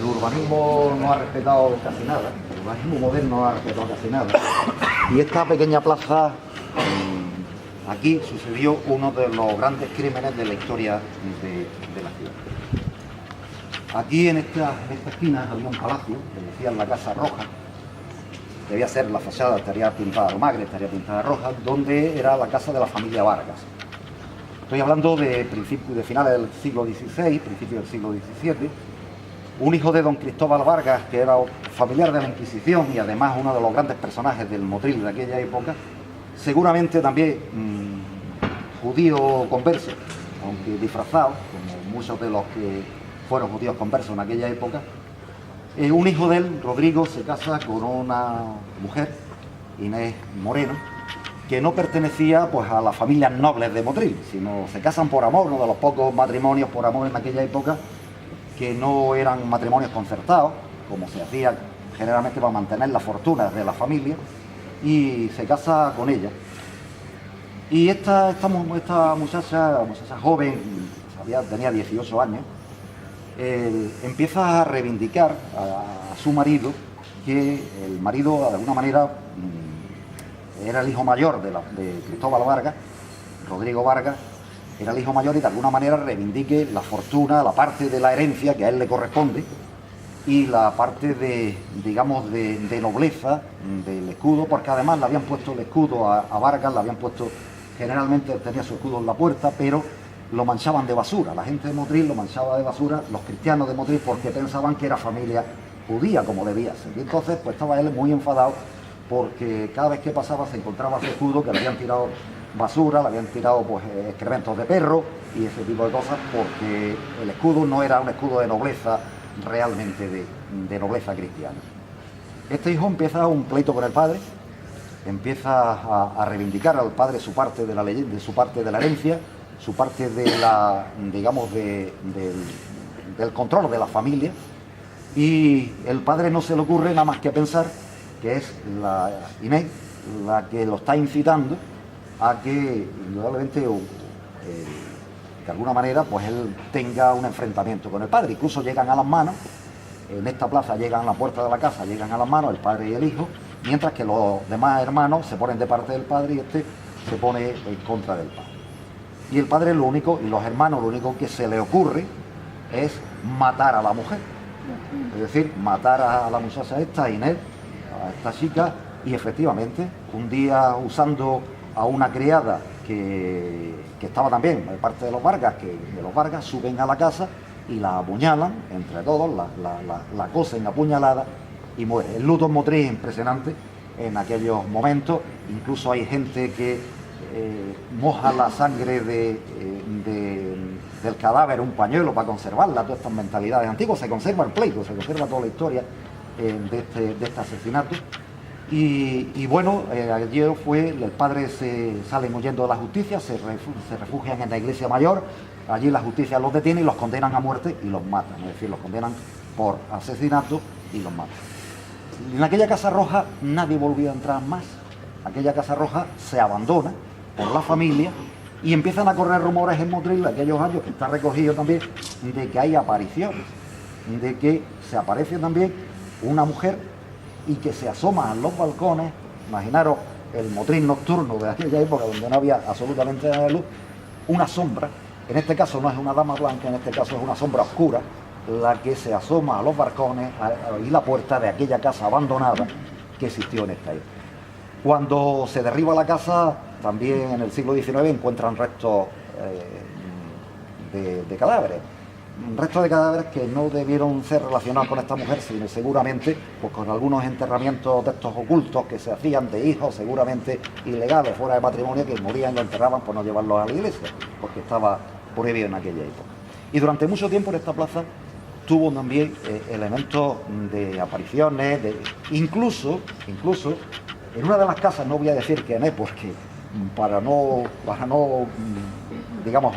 urbanismo no ha respetado casi nada, el urbanismo moderno no ha respetado casi nada. Y esta pequeña plaza, aquí sucedió uno de los grandes crímenes de la historia de la ciudad. Aquí en esta esquina había un palacio que decían la Casa Roja. Debía ser la fachada, estaría pintada romagre, estaría pintada roja, donde era la casa de la familia Vargas. Estoy hablando de finales del siglo XVI, principios del siglo XVII. Un hijo de don Cristóbal Vargas, que era familiar de la Inquisición y además uno de los grandes personajes del Motril de aquella época, seguramente también judío converso, aunque disfrazado, como muchos de los que fueron judíos conversos en aquella época. Un hijo de él, Rodrigo, se casa con una mujer, Inés Moreno, que no pertenecía pues a las familias nobles de Motril, sino se casan por amor, uno de los pocos matrimonios por amor en aquella época, que no eran matrimonios concertados, como se hacía generalmente para mantener la fortuna de la familia, y se casa con ella. Y esta muchacha joven, tenía 18 años, empieza a reivindicar a su marido, que el marido de alguna manera era el hijo mayor de Cristóbal Vargas, Rodrigo Vargas, era el hijo mayor y de alguna manera reivindique la fortuna, la parte de la herencia que a él le corresponde y la parte de, digamos, de nobleza del escudo, porque además le habían puesto el escudo a Vargas, le habían puesto, generalmente tenía su escudo en la puerta, pero lo manchaban de basura, la gente de Motril lo manchaba de basura, los cristianos de Motril, porque pensaban que era familia judía, como debía ser. Y entonces pues estaba él muy enfadado, porque cada vez que pasaba se encontraba su escudo, que le habían tirado basura, le habían tirado pues excrementos de perro y ese tipo de cosas, porque el escudo no era un escudo de nobleza, realmente de nobleza cristiana. Este hijo empieza un pleito con el padre, empieza a reivindicar al padre su parte de la leyenda, su parte de la herencia, su parte de la, digamos, del control de la familia, y el padre no se le ocurre nada más que pensar que es la Inés la que lo está incitando a que indudablemente de alguna manera pues él tenga un enfrentamiento con el padre. Incluso llegan a las manos, en esta plaza llegan a la puerta de la casa, llegan a las manos el padre y el hijo, mientras que los demás hermanos se ponen de parte del padre y este se pone en contra del padre. Y el padre lo único, y los hermanos lo único que se le ocurre es matar a la mujer, es decir, matar a la muchacha esta, a Inés, a esta chica, y efectivamente un día usando a una criada que estaba también de parte de los Vargas, suben a la casa y la apuñalan, entre todos, la cosen apuñalada y muere. El luto en Motril es impresionante en aquellos momentos, incluso hay gente que moja la sangre del cadáver, un pañuelo para conservarla, todas estas mentalidades antiguas, se conserva el pleito, se conserva toda la historia de este asesinato. Y bueno, ayer el padre se salen huyendo de la justicia, se refugian en la iglesia mayor, allí la justicia los detiene y los condenan a muerte y los matan, es decir, los condenan por asesinato y los matan. En aquella Casa Roja nadie volvió a entrar más, aquella Casa Roja se abandona por la familia y empiezan a correr rumores en Motril aquellos años, que está recogido también, de que hay apariciones, de que se aparece también una mujer y que se asoma a los balcones. Imaginaros el Motril nocturno de aquella época donde no había absolutamente nada de luz, una sombra, en este caso no es una dama blanca, en este caso es una sombra oscura, la que se asoma a los balcones y la puerta de aquella casa abandonada que existió en esta época. Cuando se derriba la casa, también en el siglo XIX encuentran restos de cadáveres. Restos de cadáveres que no debieron ser relacionados con esta mujer, sino seguramente pues, con algunos enterramientos de estos ocultos que se hacían de hijos, seguramente ilegales, fuera de matrimonio, que morían y lo enterraban por no llevarlos a la iglesia, porque estaba prohibido en aquella época. Y durante mucho tiempo en esta plaza tuvo también elementos de apariciones, incluso en una de las casas, no voy a decir quién es, porque para no digamos,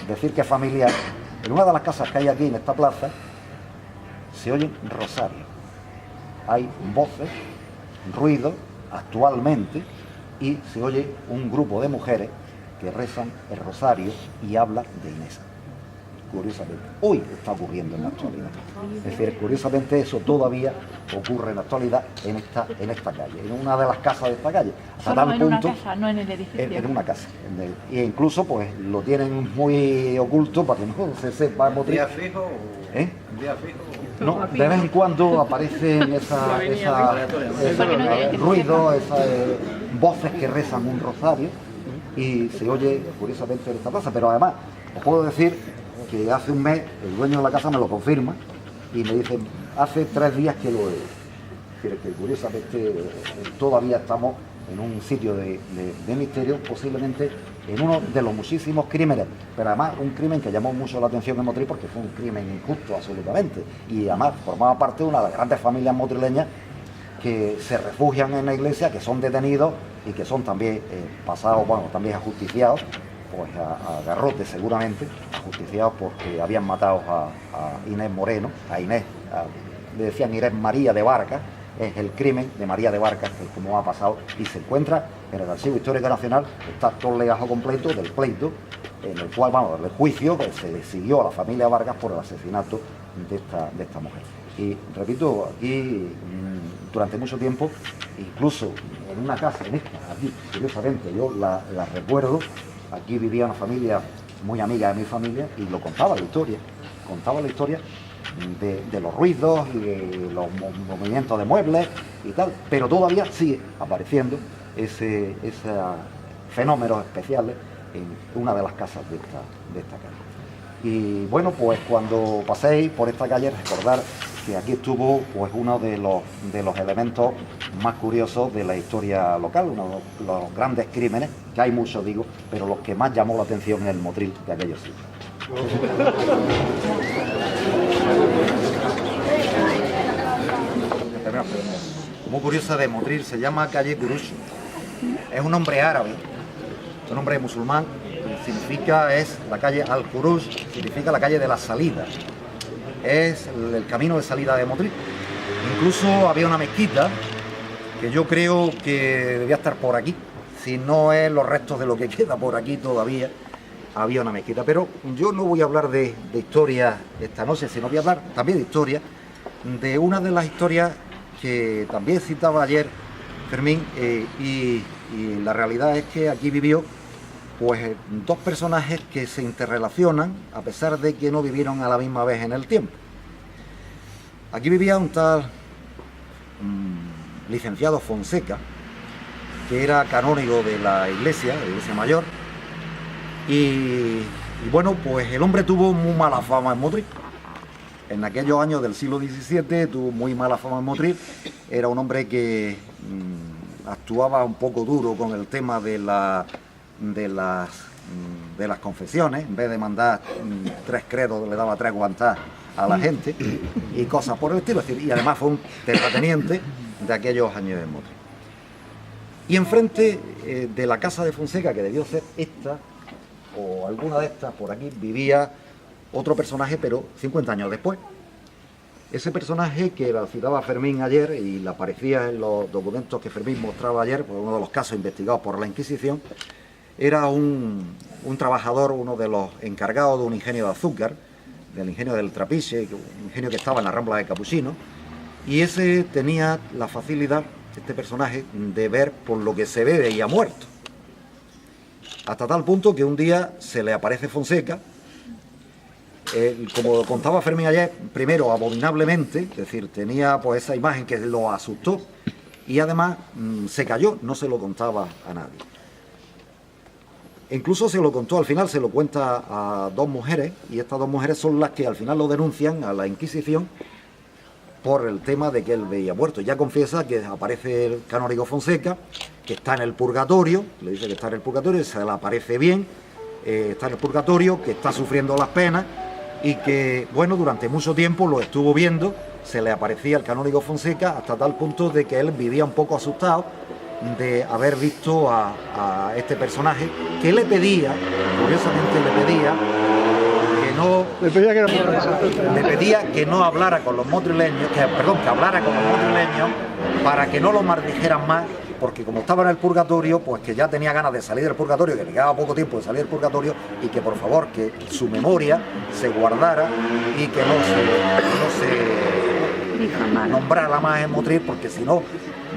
decir que es familiar, en una de las casas que hay aquí en esta plaza se oyen rosarios. Hay voces, ruido actualmente, y se oye un grupo de mujeres que rezan el rosario y hablan de Inés. curiosamente. Hoy está ocurriendo en la actualidad. Es decir, curiosamente eso todavía ocurre en la actualidad en esta calle, en una de las casas de esta calle. Hasta Solo tal en punto, una casa, no en el edificio. en una casa. Y incluso pues lo tienen muy oculto para que no se sepa. ¿Un día fijo o...? ¿Eh? ¿Un día fijo o...? No, de vez en cuando aparecen ruidos, esas voces que rezan un rosario y se oye curiosamente en esta plaza. Pero además, os puedo decir que hace un mes el dueño de la casa me lo confirma y me dice, hace 3 días que lo he... Es decir, que curiosamente todavía estamos en un sitio de misterio, posiblemente en uno de los muchísimos crímenes, pero además un crimen que llamó mucho la atención en Motril porque fue un crimen injusto absolutamente, y además formaba parte de una de las grandes familias motrileñas que se refugian en la iglesia, que son detenidos y que son también pasados, bueno, también ajusticiados, pues a garrote seguramente, ajusticiados porque habían matado a Inés Moreno, a Inés, le decían Inés María de Barca. Es el crimen de María de Barca, que como ha pasado, y se encuentra en el Archivo Histórico Nacional, está todo el legajo completo del pleito, en el cual, vamos, el juicio que se le siguió a la familia Vargas por el asesinato de esta mujer. Y repito, aquí durante mucho tiempo, incluso en una casa, en esta, aquí, curiosamente, yo la recuerdo, aquí vivía una familia muy amiga de mi familia y lo contaba la historia, de los ruidos y de los movimientos de muebles y tal, pero todavía sigue apareciendo esos fenómenos especiales en una de las casas de esta calle. Y bueno, pues cuando paséis por esta calle, recordar que aquí estuvo pues uno de los elementos más curiosos de la historia local, uno de los grandes crímenes, que hay muchos digo, pero los que más llamó la atención en el Motril de aquellos sitios. Muy curiosa de Motril, se llama calle Kurush. Es un nombre árabe, es un nombre musulmán, es la calle Al-Kurush, significa la calle de la salida. Es el camino de salida de Motril. Incluso había una mezquita que yo creo que debía estar por aquí, si no es los restos de lo que queda por aquí todavía. Había una mezquita, pero yo no voy a hablar de historia esta noche, sino voy a hablar también de historia, de una de las historias que también citaba ayer Fermín, y la realidad es que aquí vivió pues 2 personajes que se interrelacionan a pesar de que no vivieron a la misma vez en el tiempo. Aquí vivía un tal licenciado Fonseca, que era canónigo de la iglesia mayor, y bueno, pues el hombre tuvo muy mala fama en Motril. En aquellos años del siglo XVII tuvo muy mala fama en Motril. Era un hombre que actuaba un poco duro con el tema de las confesiones. En vez de mandar 3 credos, le daba 3 guantás a la gente y cosas por el estilo. Y además fue un terrateniente de aquellos años en Motril. Y enfrente de la casa de Fonseca, que debió ser esta o alguna de estas por aquí, vivía otro personaje, pero 50 años después. Ese personaje que la citaba Fermín ayer y le aparecía en los documentos que Fermín mostraba ayer, por uno de los casos investigados por la Inquisición, era un trabajador, uno de los encargados de un ingenio de azúcar, del ingenio del Trapiche, un ingenio que estaba en la Rambla de Capuchino, y ese tenía la facilidad, este personaje, de ver por lo que se ve veía muerto. Hasta tal punto que un día se le aparece Fonseca, como contaba Fermín ayer, primero abominablemente, es decir, tenía pues esa imagen que lo asustó y además se cayó, no se lo contaba a nadie. Incluso se lo contó, al final se lo cuenta a 2 mujeres y estas 2 mujeres son las que al final lo denuncian a la Inquisición por el tema de que él veía muerto. Ya confiesa que aparece el canónigo Fonseca, que está en el purgatorio, le dice que está en el purgatorio, se le aparece bien, está en el purgatorio, que está sufriendo las penas y que, bueno, durante mucho tiempo lo estuvo viendo, se le aparecía el canónigo Fonseca hasta tal punto de que él vivía un poco asustado de haber visto a este personaje que le pedía, curiosamente le pedía que no hablara con los motrileños, que hablara con los motrileños para que no lo maldijeran más porque como estaba en el purgatorio, pues que ya tenía ganas de salir del purgatorio, que le quedaba poco tiempo de salir del purgatorio, y que por favor que su memoria se guardara y que no se nombrara más en Motril, porque si no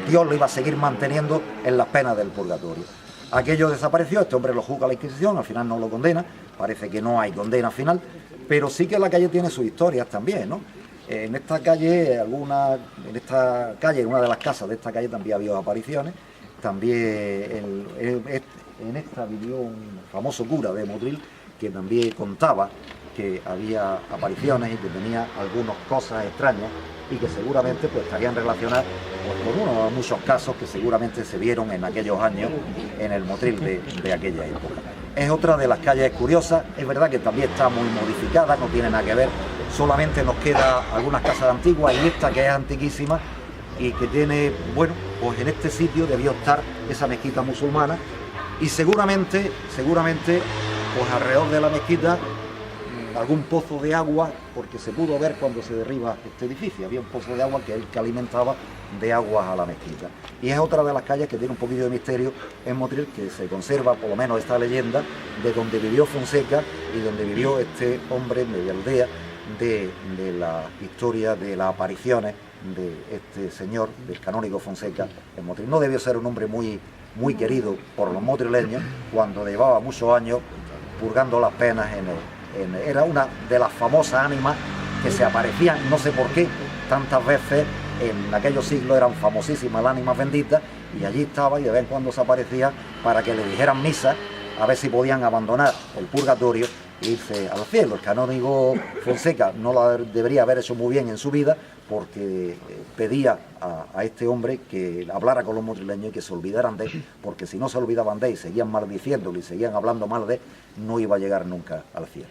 Dios lo iba a seguir manteniendo en las penas del purgatorio. Aquello desapareció, este hombre lo juzga la Inquisición, al final no lo condena, parece que no hay condena final, pero sí que la calle tiene sus historias también, ¿no? En esta calle, en una de las casas de esta calle también había apariciones, también en esta vivió un famoso cura de Motril que también contaba que había apariciones y que tenía algunas cosas extrañas y que seguramente pues estarían relacionadas pues, con uno de muchos casos que seguramente se vieron en aquellos años en el Motril de aquella época. Es otra de las calles curiosas, es verdad que también está muy modificada, no tiene nada que ver, solamente nos queda algunas casas antiguas y esta que es antiquísima y que tiene, bueno, pues en este sitio debió estar esa mezquita musulmana y seguramente, pues alrededor de la mezquita algún pozo de agua, porque se pudo ver cuando se derriba este edificio, había un pozo de agua que es el que alimentaba de agua a la mezquita. Y es otra de las calles que tiene un poquillo de misterio en Motril, que se conserva por lo menos esta leyenda de donde vivió Fonseca y donde vivió este hombre de aldea, de la historia de las apariciones de este señor, del canónigo Fonseca en Motril. No debió ser un hombre muy querido por los motrileños cuando llevaba muchos años purgando las penas era una de las famosas ánimas que se aparecían, no sé por qué, tantas veces en aquellos siglos eran famosísimas las ánimas benditas y allí estaba y de vez en cuando se aparecía para que le dijeran misa a ver si podían abandonar el purgatorio e irse al cielo. El canónigo Fonseca no lo debería haber hecho muy bien en su vida porque pedía a este hombre que hablara con los motrileños y que se olvidaran de él, porque si no se olvidaban de él y seguían maldiciéndolo y seguían hablando mal de él, no iba a llegar nunca al cielo.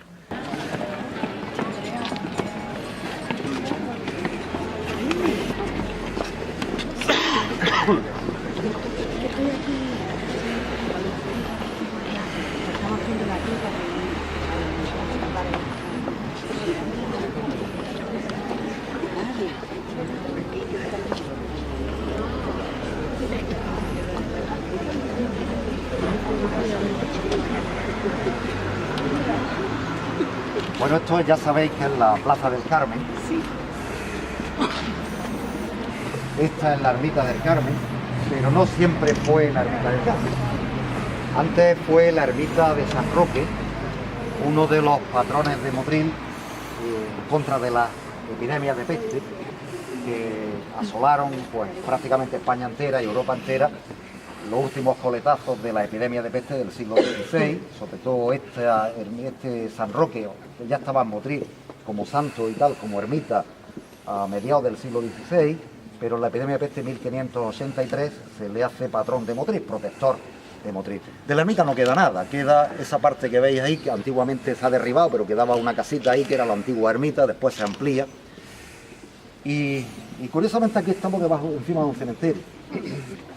Bueno, esto ya sabéis que es la Plaza del Carmen. Sí. Esta es la Ermita del Carmen, pero no siempre fue la Ermita del Carmen. Antes fue la Ermita de San Roque, uno de los patrones de Motril en contra de las epidemias de peste que asolaron pues, prácticamente España entera y Europa entera. Los últimos coletazos de la epidemia de peste del siglo XVI, sobre todo este San Roque, que ya estaba en Motril como santo y tal, como ermita a mediados del siglo XVI, pero en la epidemia de peste 1583 se le hace patrón de Motril, protector de Motril. De la ermita no queda nada, queda esa parte que veis ahí, que antiguamente se ha derribado, pero quedaba una casita ahí que era la antigua ermita, después se amplía. Y curiosamente aquí estamos encima de un cementerio.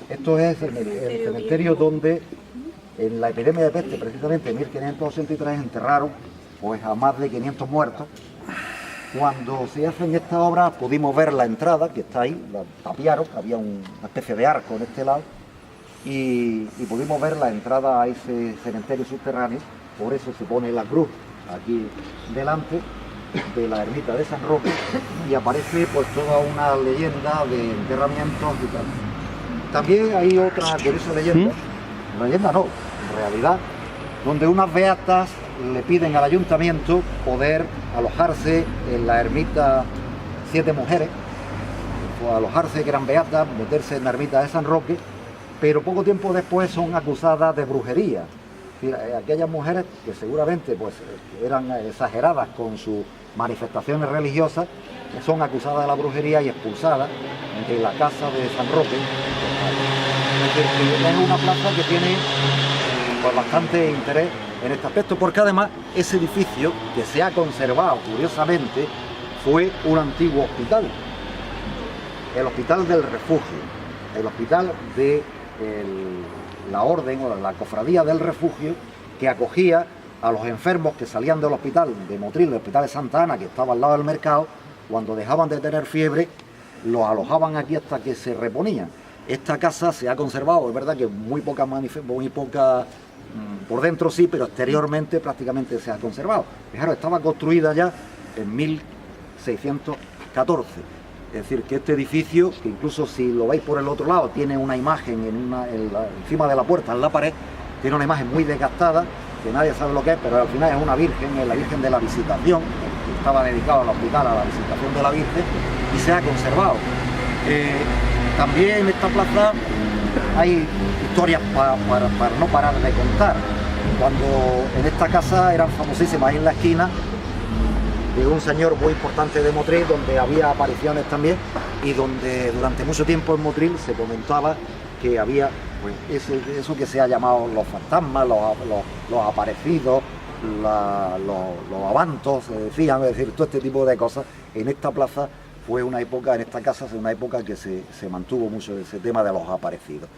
Esto es el cementerio donde en la epidemia de peste, precisamente en 1583, enterraron pues, a más de 500 muertos. Cuando se hacen estas obras pudimos ver la entrada, que está ahí, la tapiaron, había una especie de arco en este lado, y pudimos ver la entrada a ese cementerio subterráneo, por eso se pone la cruz aquí delante de la ermita de San Roque, y aparece pues toda una leyenda de enterramientos y tal. También hay otra curiosa leyenda, leyenda no, en realidad, donde unas beatas le piden al ayuntamiento poder alojarse en la ermita 7 mujeres, o alojarse que eran beatas, meterse en la ermita de San Roque, pero poco tiempo después son acusadas de brujería. Es decir, aquellas mujeres que seguramente pues, eran exageradas con sus manifestaciones religiosas, son acusadas de la brujería y expulsadas de la casa de San Roque. Es decir, que es una plaza que tiene pues, bastante interés en este aspecto, porque además ese edificio que se ha conservado curiosamente fue un antiguo hospital, el Hospital del Refugio, el hospital de la orden o la cofradía del Refugio, que acogía a los enfermos que salían del hospital de Motril, del hospital de Santa Ana, que estaba al lado del mercado. Cuando dejaban de tener fiebre, los alojaban aquí hasta que se reponían. Esta casa se ha conservado, es verdad que muy poca por dentro sí, pero exteriormente prácticamente se ha conservado. Fijaros, estaba construida ya en 1614. Es decir, que este edificio, que incluso si lo veis por el otro lado, tiene una imagen encima de la puerta, en la pared, tiene una imagen muy desgastada, que nadie sabe lo que es, pero al final es una virgen, es la Virgen de la Visitación, que estaba dedicado al hospital a la visitación de la Virgen, y se ha conservado. También en esta plaza hay historias para no parar de contar. Cuando en esta casa eran famosísimas ahí en la esquina, de un señor muy importante de Motril, donde había apariciones también, y donde durante mucho tiempo en Motril se comentaba que había pues eso que se ha llamado los fantasmas, los aparecidos, los avantos, se decían, es decir, todo este tipo de cosas. En esta plaza fue una época, en esta casa fue una época que se mantuvo mucho ese tema de los aparecidos.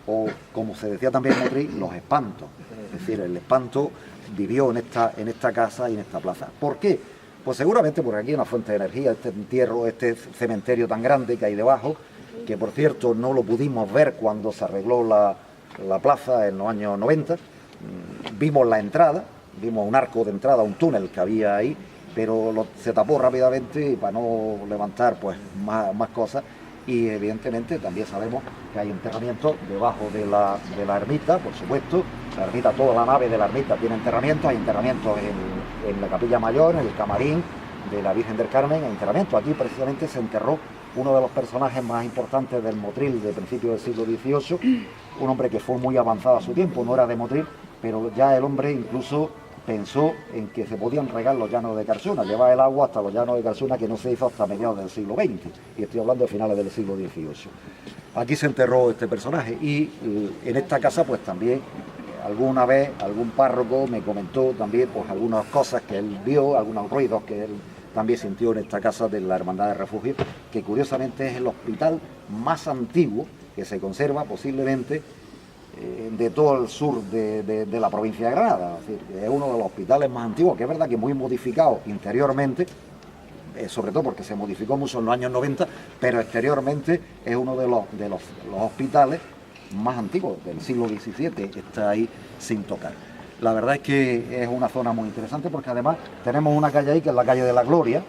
O, como se decía también en Motril, los espantos. Es decir, el espanto vivió en esta casa y en esta plaza. ¿Por qué? Pues seguramente porque aquí hay una fuente de energía, este entierro, este cementerio tan grande que hay debajo, que por cierto no lo pudimos ver cuando se arregló la plaza en los años 90. Vimos la entrada, vimos un arco de entrada, un túnel que había ahí, pero se tapó rápidamente para no levantar pues más cosas. Y evidentemente también sabemos que hay enterramientos debajo de la ermita, por supuesto. La ermita, toda la nave de la ermita tiene enterramientos, hay enterramientos en la capilla mayor, en el camarín de la Virgen del Carmen, hay enterramientos. Aquí precisamente se enterró uno de los personajes más importantes del Motril de principios del siglo XVIII, un hombre que fue muy avanzado a su tiempo, no era de Motril, pero ya el hombre incluso pensó en que se podían regar los llanos de Carxuna, llevar el agua hasta los llanos de Carxuna, que no se hizo hasta mediados del siglo XX, y estoy hablando de finales del siglo XVIII. Aquí se enterró este personaje, y en esta casa pues también alguna vez algún párroco me comentó también pues algunas cosas que él vio, algunos ruidos que él también sintió en esta casa de la Hermandad de Refugio, que curiosamente es el hospital más antiguo que se conserva posiblemente de todo el sur de la provincia de Granada. Es decir, es uno de los hospitales más antiguos, que es verdad que muy modificado interiormente, sobre todo porque se modificó mucho en los años 90, pero exteriormente es uno de los hospitales más antiguos del siglo XVII, está ahí sin tocar. La verdad es que es una zona muy interesante porque además tenemos una calle ahí que es la calle de la Gloria,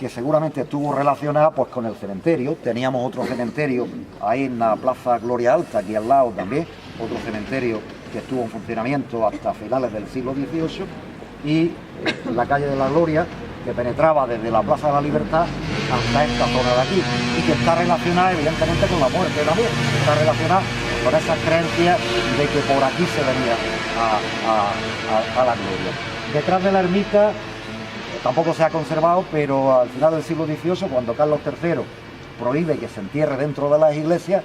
que seguramente estuvo relacionada pues con el cementerio. Teníamos otro cementerio ahí en la Plaza Gloria Alta, aquí al lado también, otro cementerio que estuvo en funcionamiento hasta finales del siglo XVIII, y la calle de la Gloria, que penetraba desde la Plaza de la Libertad hasta esta zona de aquí, y que está relacionada evidentemente con la muerte también, está relacionada con esas creencias de que por aquí se venía a la gloria. Detrás de la ermita tampoco se ha conservado, pero al final del siglo XVIII, cuando Carlos III prohíbe que se entierre dentro de las iglesias,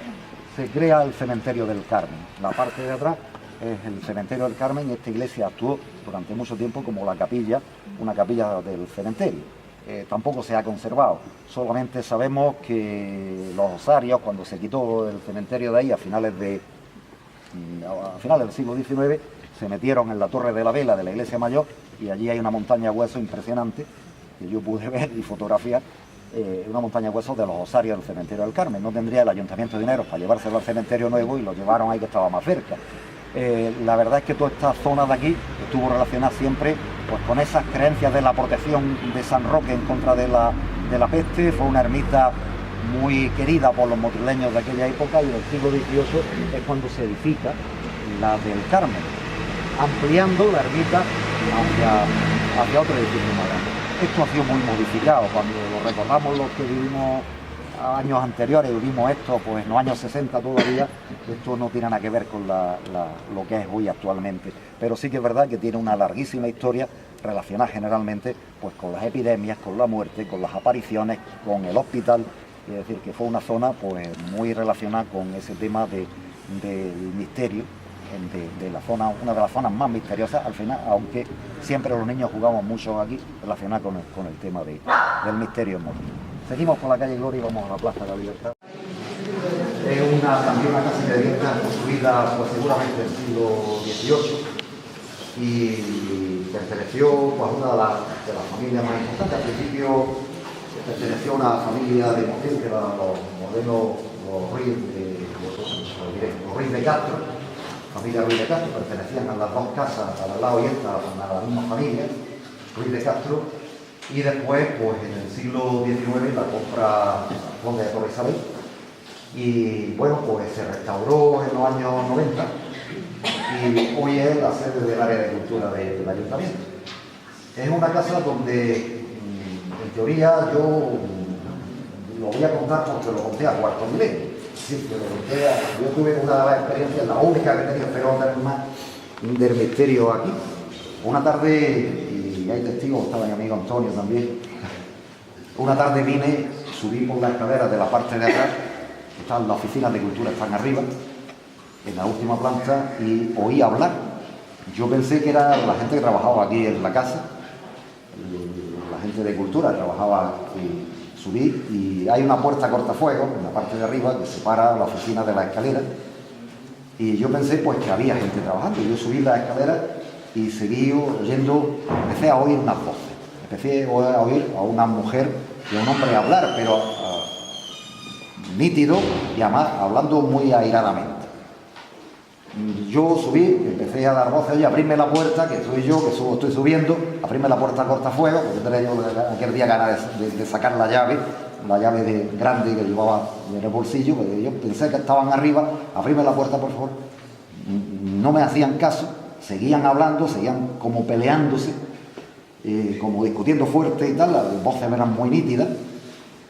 se crea el cementerio del Carmen. La parte de atrás es el cementerio del Carmen, y esta iglesia actuó durante mucho tiempo como la capilla, una capilla del cementerio. Tampoco se ha conservado, solamente sabemos que los osarios, cuando se quitó el cementerio de ahí a finales del siglo XIX, se metieron en la Torre de la Vela de la Iglesia Mayor, y allí hay una montaña de huesos impresionante que yo pude ver y fotografiar, una montaña de huesos de los osarios del cementerio del Carmen. No tendría el ayuntamiento dinero para llevárselo al cementerio nuevo y lo llevaron ahí, que estaba más cerca. La verdad es que toda esta zona de aquí estuvo relacionada siempre pues con esas creencias de la protección de San Roque en contra de la peste. Fue una ermita muy querida por los motrileños de aquella época, y en el siglo XVIII es cuando se edifica la del Carmen, ampliando la ermita hacia otro edificio más grande. Esto ha sido muy modificado. Cuando lo recordamos los que vivimos años anteriores, vivimos esto pues en los años 60 todavía, esto no tiene nada que ver con lo que es hoy actualmente, pero sí que es verdad que tiene una larguísima historia relacionada generalmente pues con las epidemias, con la muerte, con las apariciones, con el hospital. Es decir, que fue una zona pues muy relacionada con ese tema del misterio, de la zona, una de las zonas más misteriosas al final, aunque siempre los niños jugamos mucho aquí relacionada con el tema del misterio en Motril. Seguimos por la calle Gloria y vamos a la Plaza de la Libertad. Es también una casa de viviendas construida pues, seguramente en el siglo XVIII, y perteneció pues, a una de las familias más importantes. Al principio perteneció a una familia de Motril, que eran los los Ruiz de Castro, familia Ruiz de Castro, pertenecían a las dos casas, a al lado y esta, a la misma familia, Ruiz de Castro, y después, pues en el siglo XIX la compra Conde de Torre Isabel, y bueno, pues se restauró en los años 90 y hoy es la sede del área de cultura del ayuntamiento. Es una casa donde, en teoría, yo lo voy a contar porque lo conté a cuarto nivel. Sí, yo tuve una de las experiencias, la única que he tenido, pero más del misterio aquí. Una tarde, y hay testigos, estaba mi amigo Antonio también, una tarde vine, subí por las escaleras de la parte de atrás, están las oficinas de cultura, están arriba, en la última planta, y oí hablar. Yo pensé que era la gente que trabajaba aquí en la casa, la gente de cultura trabajaba, y subí, y hay una puerta cortafuegos en la parte de arriba que separa la oficina de la escalera, y yo pensé pues que había gente trabajando. Yo subí la escalera y seguí oyendo, empecé a oír unas voces, empecé a oír a una mujer y a un hombre hablar, pero nítido y además hablando muy airadamente. Yo subí, empecé a dar voces, oye, abrirme la puerta, que soy yo, que estoy subiendo, abrirme la puerta a cortafuegos, porque tenía yo aquel día ganas de sacar la llave grande que llevaba en el bolsillo, porque yo pensé que estaban arriba, abrirme la puerta, por favor. No me hacían caso, seguían hablando, seguían como peleándose, como discutiendo fuerte y tal, las voces eran muy nítidas.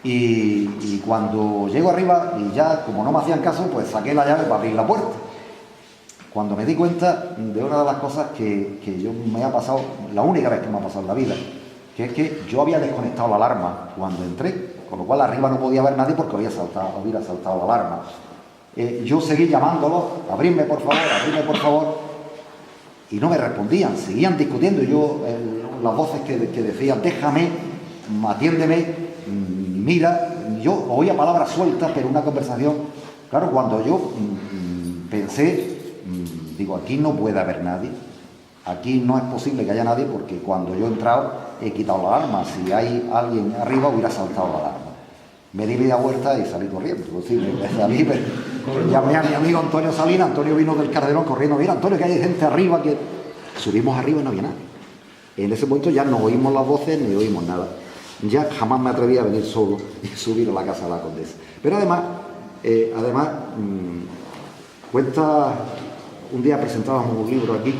Y cuando llego arriba, y ya como no me hacían caso, pues saqué la llave para abrir la puerta. Cuando me di cuenta de una de las cosas que yo me ha pasado, la única vez que me ha pasado en la vida, que es que yo había desconectado la alarma cuando entré, con lo cual arriba no podía haber nadie porque hubiera saltado la alarma. Yo seguí llamándolos, abridme por favor, y no me respondían, seguían discutiendo. Yo, las voces que decían, déjame, atiéndeme, mira, yo oía palabras sueltas, pero una conversación. Claro, cuando yo pensé, digo, aquí no puede haber nadie, aquí no es posible que haya nadie, porque cuando yo he entrado he quitado la alarma, si hay alguien arriba hubiera saltado la alarma. Me di media vuelta y salí corriendo, salí, llamé a mi amigo Antonio Salinas. Antonio vino del Calderón corriendo, mira Antonio, que hay gente arriba, que subimos arriba y no había nadie. En ese momento ya no oímos las voces ni oímos nada. Ya jamás me atreví a venir solo y subir a la casa de la condesa. Pero además, cuenta, un día presentábamos un libro aquí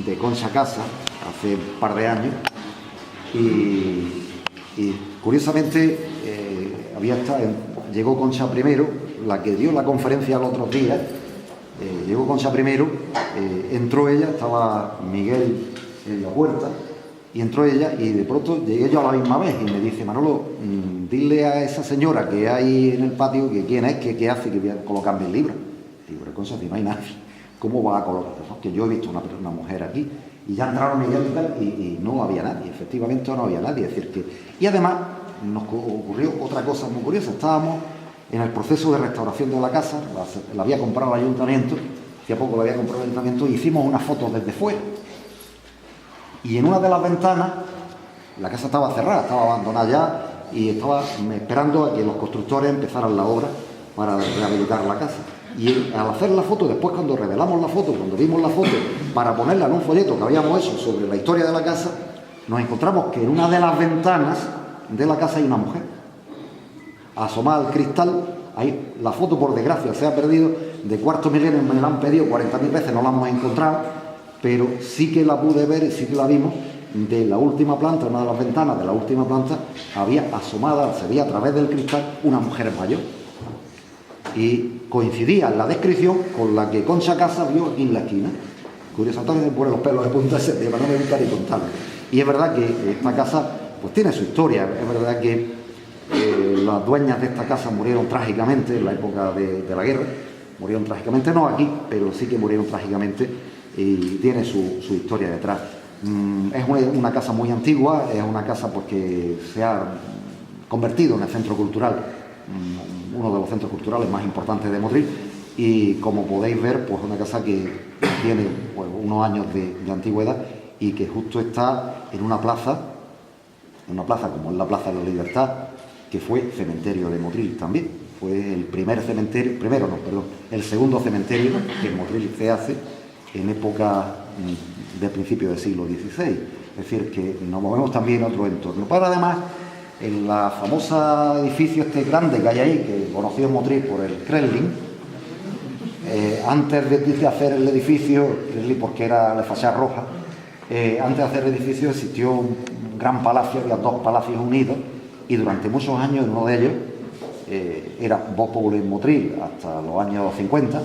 de Concha Casa, hace un par de años, y curiosamente llegó Concha primero, la que dio la conferencia los otros días. Llegó Concha primero, entró ella, estaba Miguel en la puerta, y entró ella, y de pronto llegué yo a la misma vez y me dice, Manolo, dile a esa señora que hay en el patio que quién es, que hace, que voy a colocarme el libro. Digo, pero Concha, si no hay nadie, ¿cómo va a colocar? ¿No? Que yo he visto una mujer aquí, y ya entraron Miguel y tal, y no había nadie, efectivamente no había nadie. Es decir, que, y además nos ocurrió otra cosa muy curiosa. Estábamos en el proceso de restauración de la casa, la había comprado el ayuntamiento, hacía poco la había comprado el ayuntamiento, y hicimos unas fotos desde fuera. Y en una de las ventanas, la casa estaba cerrada, estaba abandonada ya, y estaba esperando a que los constructores empezaran la obra para rehabilitar la casa. Y al hacer la foto, después cuando revelamos la foto, cuando vimos la foto para ponerla en un folleto que habíamos hecho sobre la historia de la casa, nos encontramos que en una de las ventanas de la casa hay una mujer asomada al cristal. Ahí la foto, por desgracia, se ha perdido. De cuarto milenio me la han pedido 40.000 veces, no la hemos encontrado, pero sí que la pude ver y sí que la vimos. De la última planta, una de las ventanas de la última planta, había asomada, se veía a través del cristal una mujer mayor, y coincidía la descripción con la que Concha Casa vio aquí en la esquina. Curioso, Antonio me pone los pelos de punta ese tema, no me gusta ni contarlo. Y es verdad que esta casa pues tiene su historia. Es verdad que las dueñas de esta casa murieron trágicamente en la época de la guerra. Murieron trágicamente, no aquí, pero sí que murieron trágicamente, y tiene su historia detrás. Es una casa muy antigua, es una casa pues, que se ha convertido en el centro cultural, uno de los centros culturales más importantes de Motril, y como podéis ver, pues una casa que tiene pues, unos años de antigüedad, y que justo está en una plaza como es la Plaza de la Libertad, que fue cementerio de Motril también. fue el primer cementerio, el segundo cementerio que en Motril se hace en época de principios del siglo XVI. Es decir, que nos movemos también en otro entorno. Pero además, en la famosa edificio este grande que hay ahí, que conocido en Motril por el Kremlin, antes de hacer el edificio, porque era la fachada roja, antes de hacer el edificio existió un gran palacio, había dos palacios unidos, y durante muchos años uno de ellos era Vós Populi en Motril, hasta los años 50,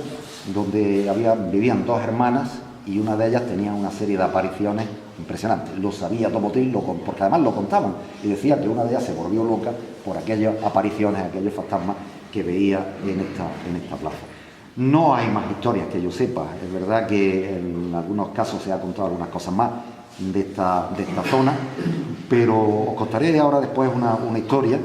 donde vivían dos hermanas y una de ellas tenía una serie de apariciones impresionantes. Lo sabía todo Motril, porque además lo contaban, y decía que una de ellas se volvió loca por aquellas apariciones, aquellos fantasmas que veía en esta plaza. No hay más historias que yo sepa. Es verdad que en algunos casos se ha contado algunas cosas más de esta zona, pero os contaré ahora después una historia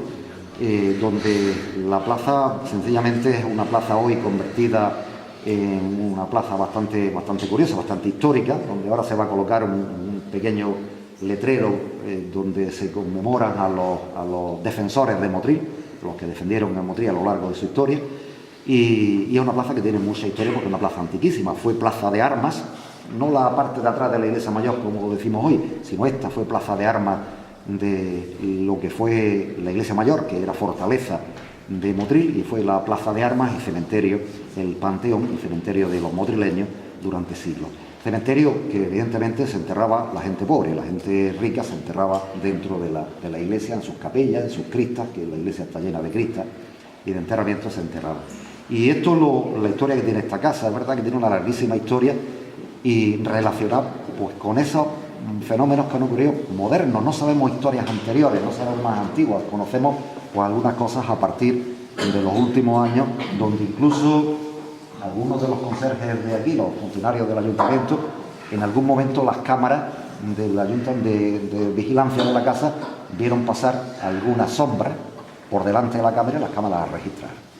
donde la plaza sencillamente es una plaza hoy convertida en una plaza bastante curiosa, bastante histórica, donde ahora se va a colocar un pequeño letrero donde se conmemoran a los defensores de Motril, los que defendieron a Motril a lo largo de su historia. Y es una plaza que tiene mucha historia porque es una plaza antiquísima. Fue plaza de armas, no la parte de atrás de la iglesia mayor como decimos hoy, sino esta fue plaza de armas de lo que fue la iglesia mayor, que era fortaleza de Motril, y fue la plaza de armas y cementerio, el panteón, el cementerio de los motrileños durante siglos. Cementerio que evidentemente se enterraba la gente pobre, la gente rica se enterraba dentro de la iglesia, en sus capellas, en sus cristas, que la iglesia está llena de cristas, y de enterramiento se enterraba. Y esto es la historia que tiene esta casa. Es verdad que tiene una larguísima historia y relacionada pues con esos fenómenos que han ocurrido modernos. No sabemos historias anteriores, no sabemos más antiguas, conocemos pues algunas cosas a partir de los últimos años, donde incluso algunos de los conserjes de aquí, los funcionarios del ayuntamiento, en algún momento las cámaras de vigilancia de la casa vieron pasar algunas sombras por delante de la cámara y las cámaras las registraron.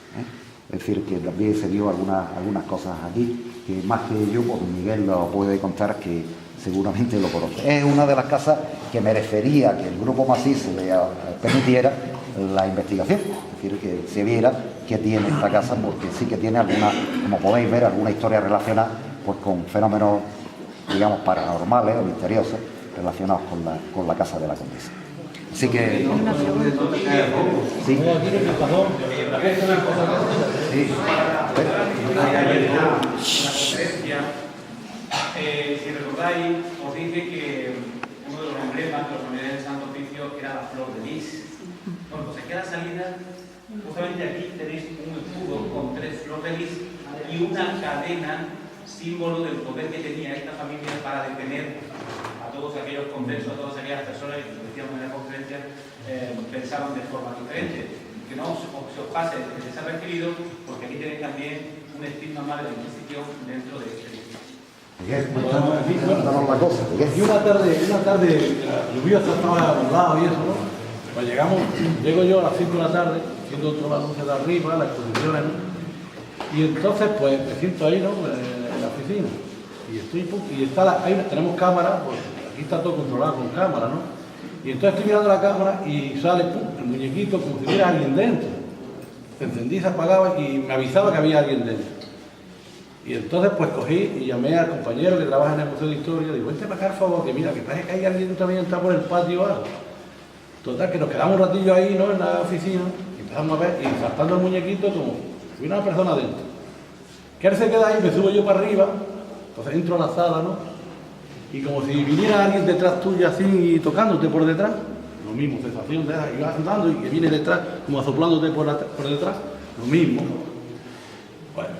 Es decir, que también se dio algunas cosas aquí, que más que yo, pues Miguel lo puede contar, que seguramente lo conoce. Es una de las casas que merecería que el Grupo Masí se le permitiera la investigación, es decir, que se viera qué tiene esta casa, porque sí que tiene alguna, como podéis ver, alguna historia relacionada pues con fenómenos, digamos, paranormales o misteriosos relacionados con la casa de la condesa. Así que... Sí. Si recordáis, os dije que uno de los emblemas de los familiares del Santo Oficio era la flor de lis. Bueno, pues aquí a la salida, justamente aquí tenéis un escudo con 3 flores de lis y una cadena, símbolo del poder que tenía esta familia para detener a todos aquellos conversos, a todas aquellas personas que, como decíamos en la conferencia, pensaban de forma diferente. Que no se os pase desapercibido, porque aquí tenéis también un estigma más de la Inquisición dentro de este edificio. Cuéntanos la cosa. Y una tarde lluviosa, estaba nublado y eso, ¿no? Pues llego yo a las 5 de la tarde, haciendo todas las luces de arriba, las exposiciones, ¿no? Y entonces, pues me siento ahí, ¿no? En la oficina. Y tenemos cámara, pues aquí está todo controlado con cámara, ¿no? Y entonces estoy mirando la cámara y sale el muñequito como si hubiera alguien dentro. Se encendía, se apagaba y me avisaba que había alguien dentro. Y entonces pues cogí y llamé al compañero que trabaja en el Museo de Historia, digo, vente para acá, por favor, que mira, que parece que hay alguien también está por el patio o algo. Total, que nos quedamos un ratillo ahí, ¿no? En la oficina, y empezamos a ver, y saltando el muñequito como si hubiera una persona dentro. Que él se queda ahí, me subo yo para arriba, entonces entro a la sala, ¿no? Y como si viniera alguien detrás tuyo así y tocándote por detrás, lo mismo, sensación de que vas andando y que viene detrás, como asoplándote por detrás, lo mismo. Bueno,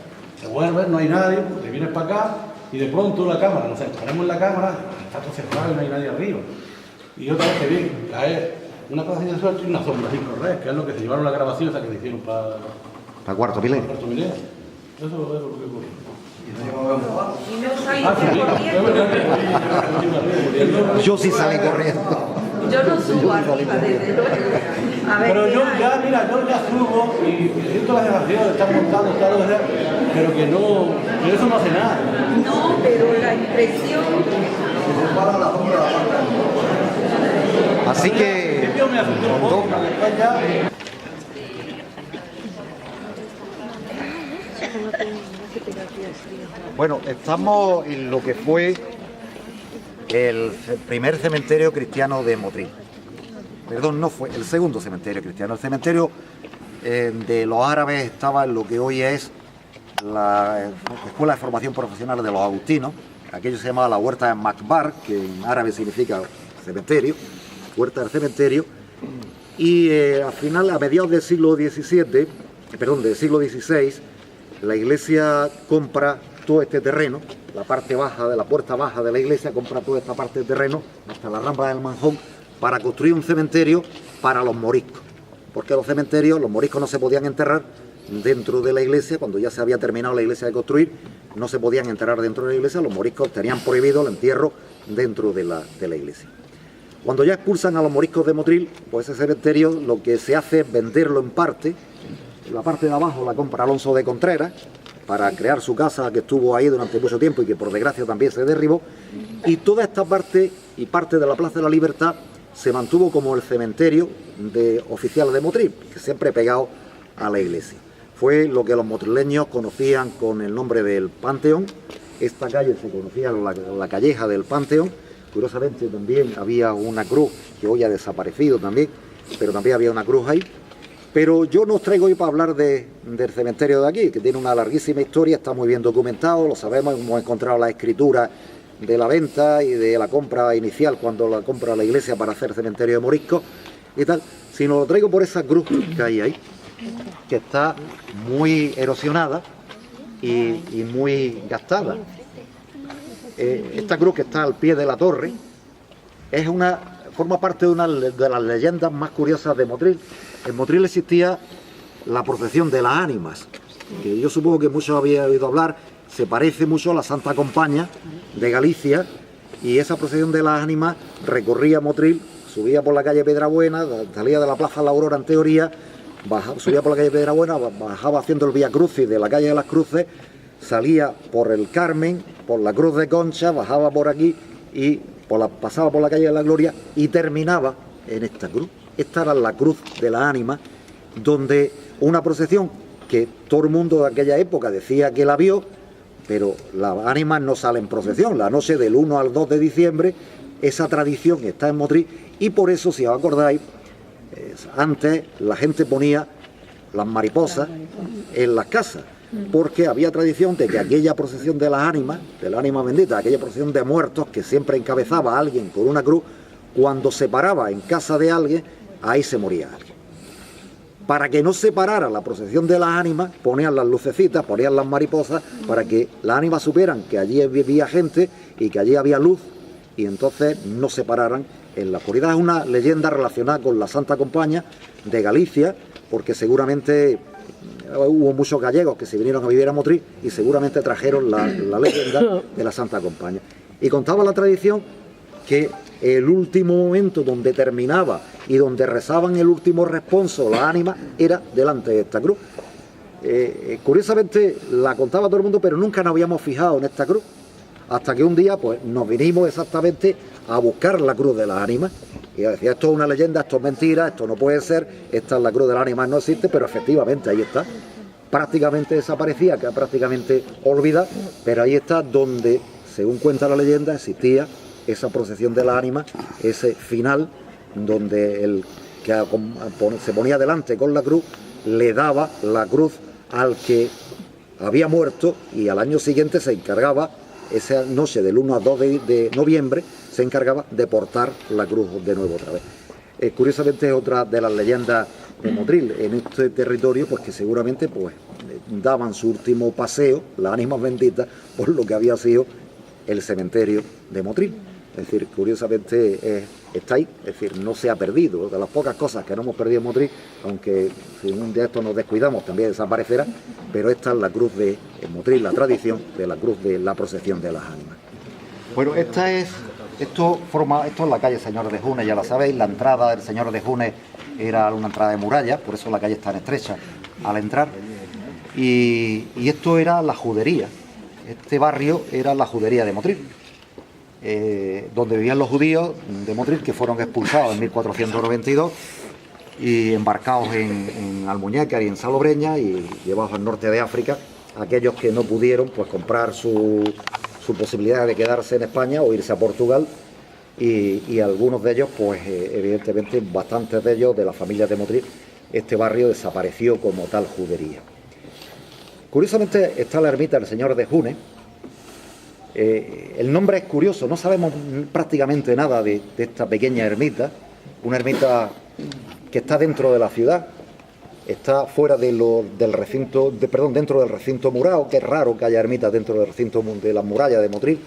te vuelves, no hay nadie, te vienes para acá y de pronto la cámara, no sé, ponemos la cámara, está todo cerrado y no hay nadie arriba. Y otra vez que viene, cae una cosa de suelto y una sombra sin correr, que es lo que se llevaron la grabación esa que se hicieron para Cuarto Milenio. Cuarto Milenio. Eso es lo que ocurrió. Y no saliste corriendo. Yo sí salí corriendo. Yo no subo arriba, desde luego. A ver, Pero yo ya subo y siento la sensación de estar montando, pero que eso no hace nada. no, pero la impresión. Así que... Yo me asusté un poco, después ya... Bueno, estamos en lo que fue el primer cementerio cristiano de Motril. Perdón, no fue el segundo cementerio cristiano. El cementerio de los árabes estaba en lo que hoy es la Escuela de Formación Profesional de los Agustinos. Aquello se llamaba la Huerta de Makbar, que en árabe significa cementerio, Huerta del Cementerio. Y al final, a mediados del siglo XVI, del siglo XVI, la iglesia compra todo este terreno, la parte baja de la puerta baja de la iglesia, compra toda esta parte de terreno, hasta la Rambla del Manjón, para construir un cementerio para los moriscos. Porque los cementerios, los moriscos no se podían enterrar dentro de la iglesia. Cuando ya se había terminado la iglesia de construir, no se podían enterrar dentro de la iglesia. Los moriscos tenían prohibido el entierro dentro de la iglesia. Cuando ya expulsan a los moriscos de Motril, pues ese cementerio lo que se hace es venderlo en parte. La parte de abajo la compra Alonso de Contreras para crear su casa, que estuvo ahí durante mucho tiempo y que por desgracia también se derribó. Y toda esta parte y parte de la Plaza de la Libertad se mantuvo como el cementerio oficial de Motril, que siempre pegado a la iglesia. Fue lo que los motrileños conocían con el nombre del Panteón. Esta calle se conocía la calleja del Panteón. Curiosamente también había una cruz que hoy ha desaparecido también, pero también había una cruz ahí. Pero yo no os traigo hoy para hablar del cementerio de aquí, que tiene una larguísima historia, está muy bien documentado, lo sabemos, hemos encontrado la escritura de la venta y de la compra inicial cuando la compra la iglesia para hacer cementerio de moriscos y tal, sino lo traigo por esa cruz que hay ahí, que está muy erosionada y muy gastada. Esta cruz que está al pie de la torre forma parte de una de las leyendas más curiosas de Motril. En Motril existía la procesión de las ánimas, que yo supongo que muchos habían oído hablar. Se parece mucho a la Santa Compaña de Galicia, y esa procesión de las ánimas recorría Motril, subía por la calle Piedrabuena, salía de la Plaza La Aurora en teoría, subía por la calle Piedrabuena, bajaba haciendo el Vía Crucis de la calle de las Cruces, salía por el Carmen, por la Cruz de Concha, bajaba por aquí y pasaba por la calle de la Gloria y terminaba en esta cruz. Esta era la cruz de la ánima, donde una procesión que todo el mundo de aquella época decía que la vio, pero las ánimas no salen en procesión. La noche del 1 al 2 de diciembre, esa tradición está en Motril, y por eso, si os acordáis, antes la gente ponía las mariposas en las casas, porque había tradición de que aquella procesión de las ánimas, de la ánima bendita, aquella procesión de muertos que siempre encabezaba a alguien con una cruz, cuando se paraba en casa de alguien, ahí se moría alguien. Para que no se parara la procesión de las ánimas, ponían las lucecitas, ponían las mariposas, para que las ánimas supieran que allí vivía gente y que allí había luz, y entonces no se pararan en la oscuridad. Es una leyenda relacionada con la Santa Compaña de Galicia, porque seguramente hubo muchos gallegos que se vinieron a vivir a Motril y seguramente trajeron la leyenda de la Santa Compaña. Y contaba la tradición que el último momento donde terminaba y donde rezaban el último responso las ánimas era delante de esta cruz. Curiosamente la contaba todo el mundo, pero nunca nos habíamos fijado en esta cruz, hasta que un día pues nos vinimos exactamente a buscar la cruz de las ánimas y decía: esto es una leyenda, esto es mentira, esto no puede ser, esta es la cruz de las ánimas, no existe. Pero efectivamente ahí está, prácticamente desaparecía, que prácticamente olvidada, pero ahí está donde, según cuenta la leyenda, existía esa procesión de las ánimas, ese final donde el que se ponía delante con la cruz le daba la cruz al que había muerto, y al año siguiente se encargaba, esa noche del 1 al 2 de noviembre, se encargaba de portar la cruz de nuevo otra vez. Curiosamente es otra de las leyendas de Motril en este territorio, pues que seguramente pues daban su último paseo, las ánimas benditas, por lo que había sido el cementerio de Motril. Es decir, curiosamente está ahí, es decir, no se ha perdido. De las pocas cosas que no hemos perdido en Motril, aunque si un día esto nos descuidamos también desaparecerá, pero esta es la cruz de Motril, la tradición de la cruz de la procesión de las ánimas. Bueno, esto es la calle Señor de Junes, ya la sabéis. La entrada del Señor de Junes era una entrada de muralla, por eso la calle es tan estrecha al entrar. Y esto era la judería, este barrio era la judería de Motril. Donde vivían los judíos de Motril, que fueron expulsados en 1492 y embarcados en Almuñécar y en Salobreña y llevados al norte de África aquellos que no pudieron pues comprar su posibilidad de quedarse en España o irse a Portugal, y algunos de ellos, pues evidentemente bastantes de ellos de la familia de Motril, este barrio desapareció como tal judería. Curiosamente está la ermita del Señor de June. El nombre es curioso, no sabemos prácticamente nada de esta pequeña ermita, una ermita que está dentro de la ciudad, está fuera del recinto, dentro del recinto murado, que es raro que haya ermitas dentro del recinto de la muralla de Motril.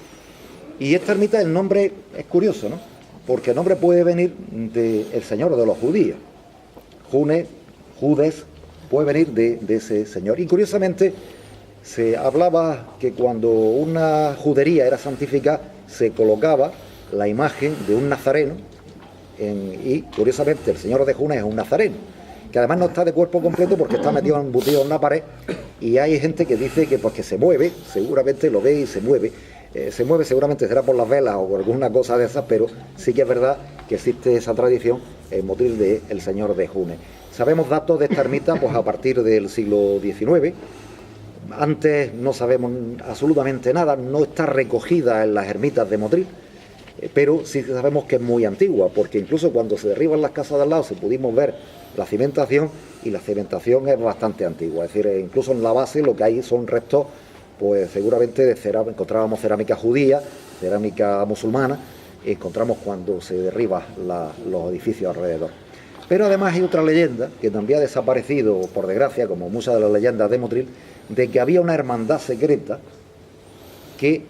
Y esta ermita, el nombre es curioso, ¿no? Porque el nombre puede venir del Señor de los judíos. June, Judes, puede venir de ese señor. Y curiosamente se hablaba que cuando una judería era santificada, se colocaba la imagen de un nazareno, y curiosamente el Señor de June es un nazareno, que además no está de cuerpo completo porque está metido embutido en una pared, y hay gente que dice que pues que se mueve, seguramente lo ve y se mueve. Se mueve, seguramente será por las velas o por alguna cosa de esas, pero sí que es verdad que existe esa tradición en Motril del Señor de June. Sabemos datos de esta ermita pues a partir del siglo XIX. Antes no sabemos absolutamente nada, no está recogida en las ermitas de Motril, pero sí sabemos que es muy antigua, porque incluso cuando se derriban las casas de al lado se pudimos ver la cimentación, y la cimentación es bastante antigua, es decir, incluso en la base lo que hay son restos, pues seguramente de cerámica. Encontrábamos cerámica judía, cerámica musulmana, y encontramos cuando se derriban los edificios alrededor. Pero además hay otra leyenda que también ha desaparecido, por desgracia, como muchas de las leyendas de Motril, de que había una hermandad secreta que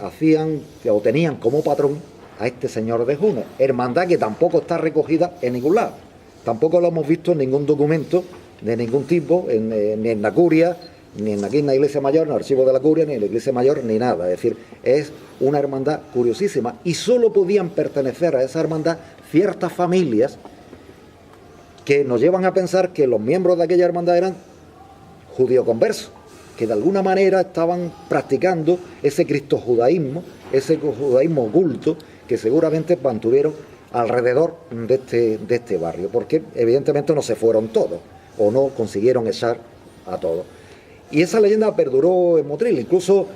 hacían o tenían como patrón a este Señor de June, hermandad que tampoco está recogida en ningún lado, tampoco lo hemos visto en ningún documento de ningún tipo, ni en la curia, ni aquí en la Iglesia Mayor, en el archivo de la curia, ni en la Iglesia Mayor, ni nada. Es decir, es una hermandad curiosísima, y solo podían pertenecer a esa hermandad ciertas familias que nos llevan a pensar que los miembros de aquella hermandad eran judíos conversos, que de alguna manera estaban practicando ese cristojudaísmo, ese judaísmo oculto que seguramente mantuvieron alrededor de este barrio, porque evidentemente no se fueron todos, o no consiguieron echar a todos. Y esa leyenda perduró en Motril. Incluso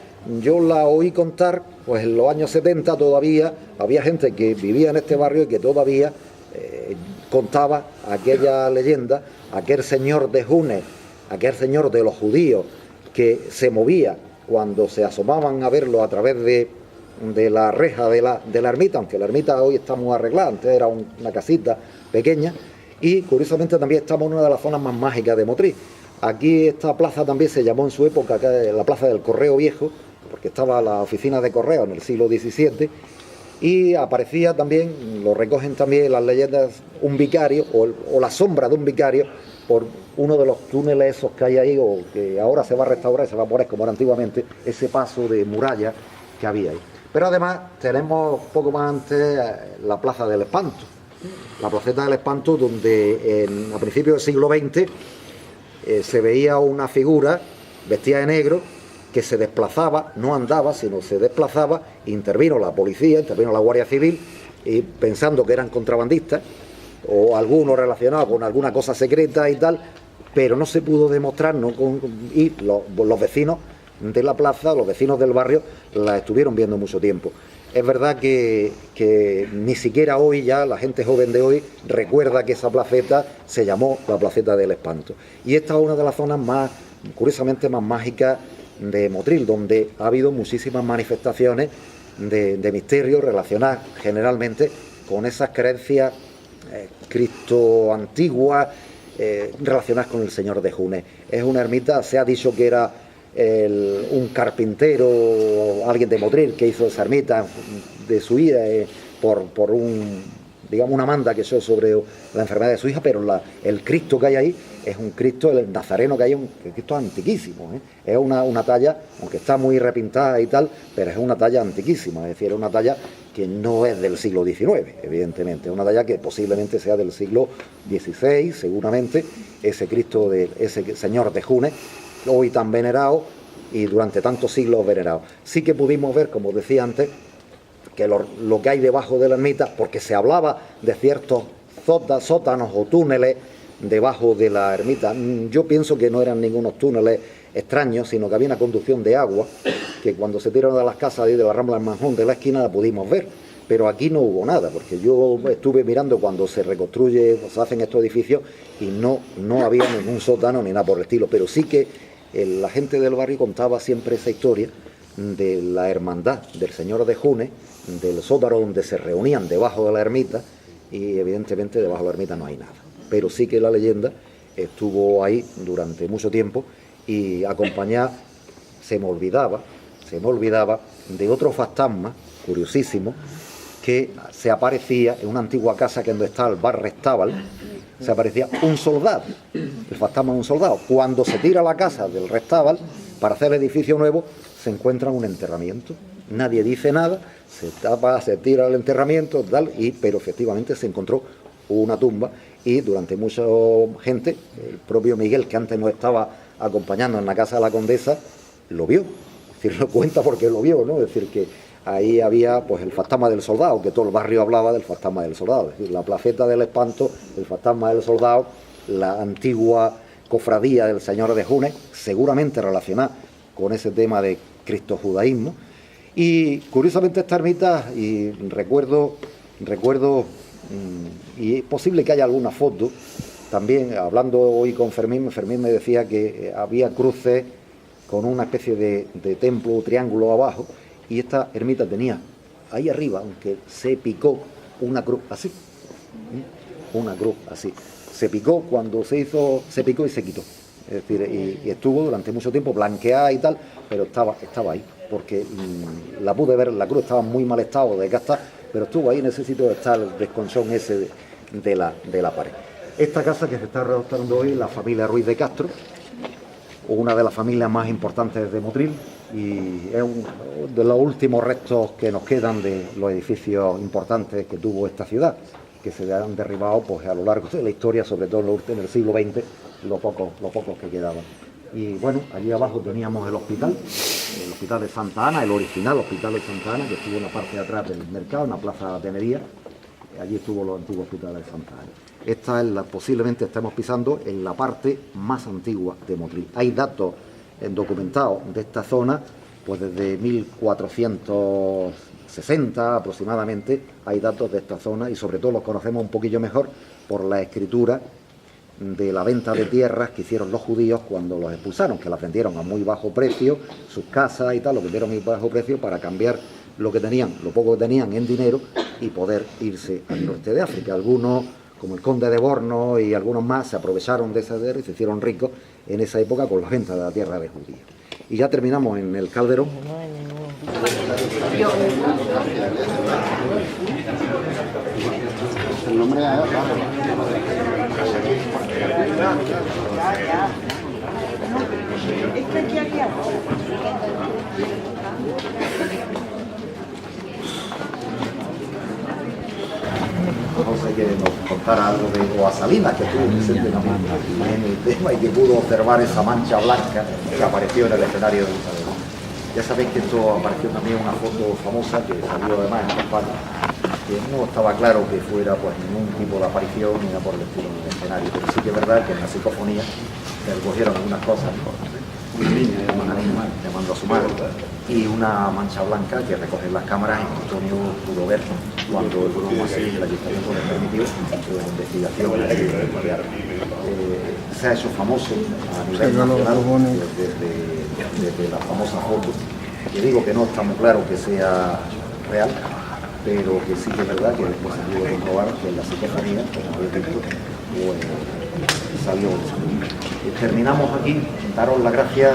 yo la oí contar, pues en los años 70 todavía había gente que vivía en este barrio y que todavía contaba aquella leyenda, aquel Señor de June, aquel Señor de los judíos, que se movía cuando se asomaban a verlo a través de la reja de la ermita, aunque la ermita hoy está muy arreglada, antes era una casita pequeña, y curiosamente también estamos en una de las zonas más mágicas de Motril. Aquí esta plaza también se llamó en su época la Plaza del Correo Viejo, porque estaba la oficina de correo en el siglo XVII, y aparecía también, lo recogen también las leyendas, un vicario o la sombra de un vicario por uno de los túneles esos que hay ahí, o que ahora se va a restaurar y se va a poner como era antiguamente, ese paso de muralla que había ahí. Pero además tenemos poco más antes la Plaza del Espanto, la Placeta del Espanto, donde a principios del siglo XX se veía una figura vestida de negro que se desplazaba, no andaba, sino se desplazaba. Intervino la policía, intervino la Guardia Civil, y pensando que eran contrabandistas o algunos relacionados con alguna cosa secreta y tal, pero no se pudo demostrar, y los vecinos de la plaza, los vecinos del barrio, la estuvieron viendo mucho tiempo. Es verdad que ni siquiera hoy ya la gente joven de hoy recuerda que esa placeta se llamó la Placeta del Espanto. Y esta es una de las zonas más, curiosamente, más mágicas de Motril, donde ha habido muchísimas manifestaciones de misterio relacionadas generalmente con esas creencias cristo antiguas relacionadas con el Señor de June. Es una ermita, se ha dicho que era un carpintero, alguien de Motril, que hizo esa ermita de su hija por una manda que echó sobre la enfermedad de su hija, pero el Cristo que hay ahí es un Cristo, el nazareno que hay, un Cristo antiquísimo, es una talla, aunque está muy repintada y tal, pero es una talla antiquísima, es decir, es una talla que no es del siglo XIX, evidentemente, es una talla que posiblemente sea del siglo XVI, seguramente, ese Cristo, ese Señor de June, hoy tan venerado y durante tantos siglos venerado. Sí que pudimos ver, como decía antes, que lo que hay debajo de la ermita, porque se hablaba de ciertos sótanos o túneles debajo de la ermita. Yo pienso que no eran ningunos túneles, extraños, sino que había una conducción de agua que cuando se tiraron de las casas de la Rambla del Manjón de la esquina la pudimos ver, pero aquí no hubo nada, porque yo estuve mirando cuando se reconstruye, se hacen estos edificios y no había ningún sótano ni nada por el estilo, pero sí que la gente del barrio contaba siempre esa historia de la hermandad del Señor de Junes, del sótano donde se reunían debajo de la ermita, y evidentemente debajo de la ermita no hay nada, pero sí que la leyenda estuvo ahí durante mucho tiempo y acompañada, se me olvidaba de otro fantasma curiosísimo que se aparecía en una antigua casa que donde está el bar Restábal, se aparecía un soldado, el fantasma de un soldado. Cuando se tira la casa del Restábal para hacer el edificio nuevo, se encuentra un enterramiento. Nadie dice nada, se tapa, se tira el enterramiento, tal, pero efectivamente se encontró una tumba y durante mucha gente, el propio Miguel, que antes nos estaba acompañando en la casa de la condesa, lo vio. Es decir, lo cuenta porque lo vio, ¿no? Es decir, que ahí había pues el fantasma del soldado, que todo el barrio hablaba del fantasma del soldado. Es decir, la placeta del espanto, el fantasma del soldado, la antigua cofradía del Señor de Junes, seguramente relacionada con ese tema de cristojudaísmo. Y curiosamente esta ermita, y recuerdo, y es posible que haya alguna foto, también hablando hoy con Fermín me decía que había cruces con una especie de templo o triángulo abajo, y esta ermita tenía ahí arriba, aunque se picó, una cruz así, una cruz así. Se picó cuando se picó y se quitó. Es decir, y estuvo durante mucho tiempo blanqueada y tal, pero estaba ahí, porque la pude ver, la cruz estaba en muy mal estado, desgastada, pero estuvo ahí en ese sitio de estar el desconchón ese de la pared. Esta casa que se está restaurando hoy, la familia Ruiz de Castro, una de las familias más importantes de Motril, y es de los últimos restos que nos quedan de los edificios importantes que tuvo esta ciudad, que se han derribado pues a lo largo de la historia, sobre todo en el siglo XX, los pocos que quedaban. Y bueno, allí abajo teníamos el hospital de Santa Ana, el original hospital de Santa Ana, que estuvo en la parte de atrás del mercado, en la plaza de Atenería. Allí estuvo los antiguos hospitales de Santa Ana. Esta es posiblemente estamos pisando en la parte más antigua de Motril. Hay datos documentados de esta zona, pues desde 1460 aproximadamente, hay datos de esta zona y sobre todo los conocemos un poquillo mejor por la escritura de la venta de tierras que hicieron los judíos cuando los expulsaron, que las vendieron a muy bajo precio, sus casas y tal, lo vendieron a muy bajo precio para cambiar lo que tenían, lo poco que tenían en dinero y poder irse al norte de África. Algunos, como el conde de Borno y algunos más, se aprovecharon de esa tierra y se hicieron ricos en esa época con la venta de la tierra de judíos. Y ya terminamos en el Calderón. El nombre José que nos contara algo de Salinas, que estuvo presente también en el tema y que pudo observar esa mancha blanca que apareció en el escenario del Calderón. Ya sabéis que esto apareció también una foto famosa que salió además en campaña, que no estaba claro que fuera pues ningún tipo de aparición ni nada por el estilo del escenario, pero sí que es verdad que en la psicofonía se recogieron algunas cosas, una niña llamando a su madre, y una mancha blanca que recogen las cámaras y Antonio pudo ver cuando el grupo así el ayuntamiento le permitió la investigación. Se ha hecho famoso a nivel nacional desde la famosa foto, que digo que no está muy claro que sea real, pero que sí que es verdad que después se pudo comprobar que en la psicofonía, como habéis visto, pues, salió. Terminamos aquí, daros las gracias.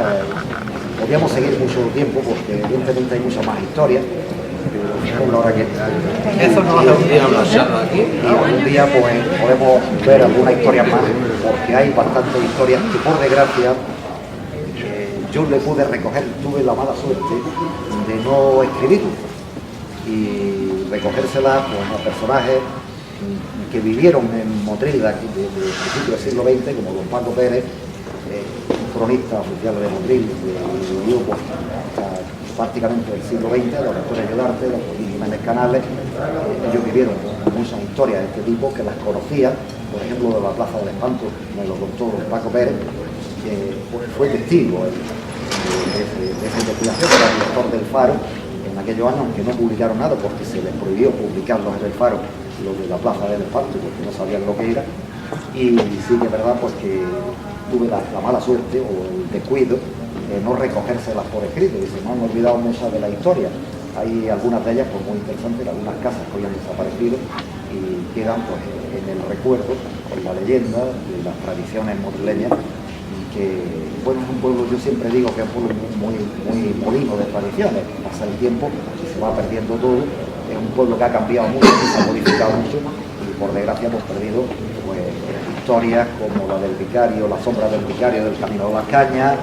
Podríamos seguir mucho tiempo porque evidentemente hay mucha más historia, pero la hora que Eso no hace un día una charla aquí. y algún día pues podemos ver alguna historia más, porque hay bastantes historias que por desgracia yo le pude recoger, tuve la mala suerte de no escribir y recogérselas pues, a personajes que vivieron en Motril de principios del siglo XX, como don Paco Pérez, un cronista oficial de Motril, que vivió pues, prácticamente del siglo XX, los doctores del arte, los Jiménez Canales. Ellos vivieron muchas historias de este tipo que las conocían, por ejemplo de la Plaza del Espanto, me lo contó don Paco Pérez, fue testigo de esa investigación, era director del Faro en aquellos años, aunque no publicaron nada porque se les prohibió publicarlos en el Faro, lo de la Plaza del Espanto, porque no sabían lo que era. Y sí que es verdad pues que tuve la mala suerte o el descuido de no recogérselas por escrito, y se me han olvidado muchas de la historia. Hay algunas de ellas pues muy interesantes, algunas casas que hoy han desaparecido y quedan pues en el recuerdo con la leyenda y las tradiciones motrileñas, y que bueno, es un pueblo, yo siempre digo que es un pueblo muy molino de tradiciones. Pasa el tiempo y se va perdiendo todo. Es un pueblo que ha cambiado mucho, que se ha modificado mucho, y por desgracia hemos perdido pues historias como la del vicario, la sombra del vicario del Camino de las Cañas,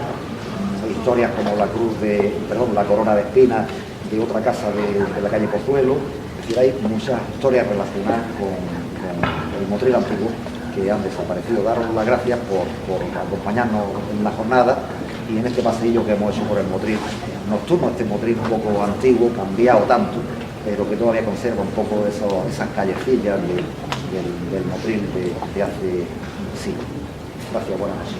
historias como la la corona de espinas de otra casa de la calle Pozuelo. Es decir, hay muchas historias relacionadas con el Motril antiguo que han desaparecido. Daros las gracias por acompañarnos en la jornada y en este paseillo que hemos hecho por el Motril nocturno, este Motril un poco antiguo, cambiado tanto, pero que todavía conserva un poco esas callecillas del Motril de hace siglos. Gracias, buenas noches.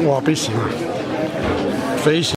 guapísima. Feísima.